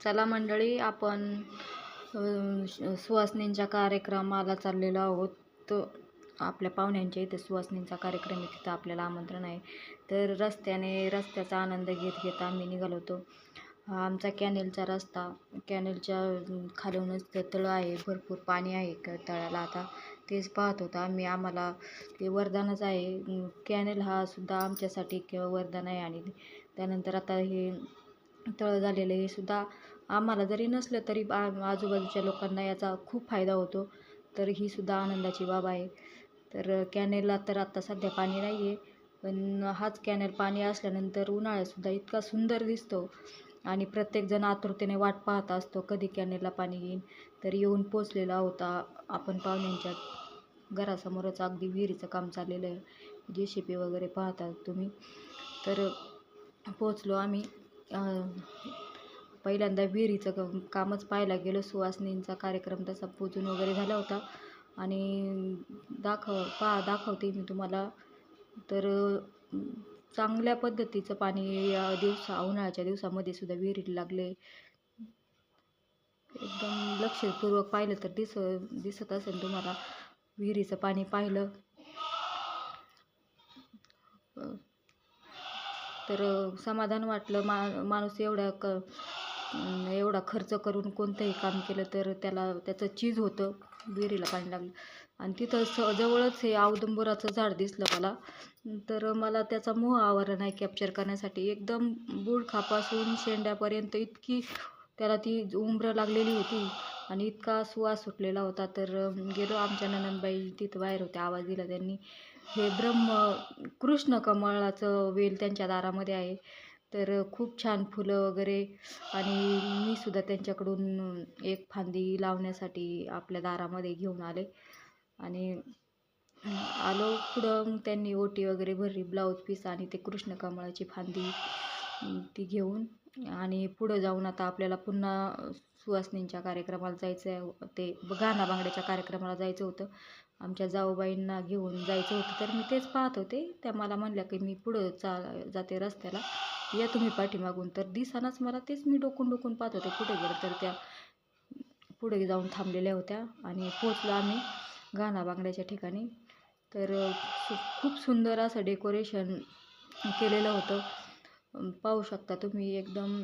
चला मंडळी, आपण सुवासिनींच्या कार्यक्रमाला चाललेलो आहोत. तर आपल्या पाहुण्यांच्या इथे सुवासिनींचा कार्यक्रम आहे, तिथं आपल्याला आमंत्रण आहे. तर रस्त्याचा आनंद घेत घेत आम्ही निघालो होतो. हा आमचा कॅनेलचा रस्ता, कॅनेलच्या खालूनच तळं आहे, भरपूर पाणी आहे तळ्याला. आता तेच पाहत होतो आम्ही. आम्हाला ते वरदानच आहे. कॅनेल हा सुद्धा आमच्यासाठी किंवा वरदान आहे. आणि त्यानंतर आता हे तळं झालेलं हे सुद्धा आम्हाला जरी नसलं तरी आजूबाजूच्या लोकांना याचा खूप फायदा होतो. तर ही सुद्धा आनंदाची बाब आहे. तर कॅनेलला तर आत्ता सध्या पाणी नाही आहे, पण हाच कॅनेल पाणी असल्यानंतर उन्हाळ्यातसुद्धा इतका सुंदर दिसतो आणि प्रत्येकजण आतुरतेने वाट पाहत असतो कधी कॅनेलला पाणी येईल. तर येऊन पोचलेला होता आपण पाहुण्यांच्या घरासमोरच. अगदी विहिरीचं काम चाललेलं आहे, JCB वगैरे पाहता तुम्ही. तर पोचलो आम्ही. पहिल्यांदा विहिरीचं कामच पाहायला गेलो. सुवासिनींचा कार्यक्रम तसा पूजून वगैरे झाला होता आणि दाखवते मी तुम्हाला. तर चांगल्या पद्धतीचं पाणी उन्हाळ्याच्या दिवसामध्ये सुद्धा विहिरीला लागले. एकदम लक्षपूर्वक पाहिलं तर दिसत असेल तुम्हाला. विहिरीचं पाणी पाहिलं तर समाधान वाटलं. माणूस एवढा खर्च करून कोणतंही काम केलं तर त्याचं चीज होतं. विहिरीला पाणी लागलं आणि तिथं जवळच हे औदुंबराचं झाड दिसलं मला. तर मला त्याचा मोह आवरला नाही कॅप्चर करण्यासाठी. एकदम बुडखापासून शेंड्यापर्यंत इतकी त्याला ती उंबरं लागलेली होती आणि इतका सुवास सुटलेला होता. तर गेलो, आमच्या नणंदबाई तिथं बाहेर होत्या, आवाज दिला त्यांनी. हे कृष्ण कमळाचं वेल त्यांच्या दारामध्ये आहे. तर खूप छान फुलं वगैरे. आणि मी सुद्धा त्यांच्याकडून एक फांदी लावण्यासाठी आपल्या दारामध्ये घेऊन आले आणि आलो पुढं. त्यांनी ओटी वगैरे भरली, ब्लाऊज पीस आणि ते कृष्ण कमळाची फांदी ती घेऊन. आणि पुढं जाऊन आता आपल्याला पुन्हा सुवासिनींच्या कार्यक्रमाला जायचं आहे. ते गाणा बांगड्याच्या कार्यक्रमाला जायचं होतं. आमच्या जाऊबाईंना घेऊन जायचं होतं. तर मी तेच पाहत होते. त्या मला म्हणल्या की मी पुढं जाते रस्त्याला, या तुम्ही पाठीमागून. तर दिसानाच मला. तेच मी डोकून पाहत होते कुठे गेलं. तर त्या पुढे जाऊन थांबलेल्या होत्या आणि पोचलो आम्ही गाणा बांगड्याच्या ठिकाणी. तर खूप सुंदर असं डेकोरेशन केलेलं होतं, पाहू शकता तुम्ही. एकदम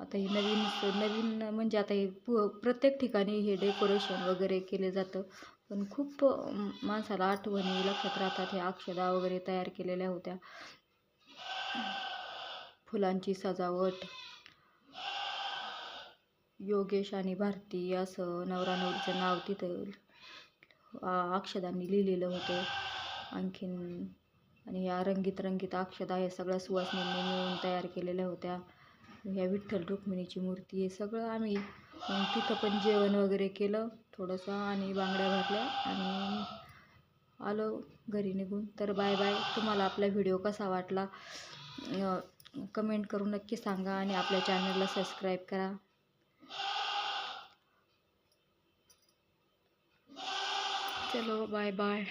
आता हे नवीन म्हणजे आता हे प्रत्येक ठिकाणी हे डेकोरेशन वगैरे केले जातं, पण खूप माणसाला आठवणी लक्षात राहतात. हे अक्षदा वगैरे तयार केलेल्या होत्या, फुलांची सजावट. योगेश आणि भारती असं नवरा नवरीचं नाव तिथं अक्षदांनी लिहिलेलं होतं आणखीन. आणि या रंगीत अक्षदा हे सगळ्या सुवासिनींनी मिळून तयार केलेल्या होत्या. ह्या विठ्ठल रुक्मिणीची मूर्ती, हे सगळं आम्ही तिथं पण जेवण वगैरे केलं थोडंसं आणि बांगड्या भरल्या आणि आलो घरी निघून. तर बाय बाय. तुम्हाला आपला व्हिडिओ कसा वाटला कमेंट करून नक्की सांगा आणि आपल्या चॅनलला सबस्क्राईब करा. चलो बाय बाय.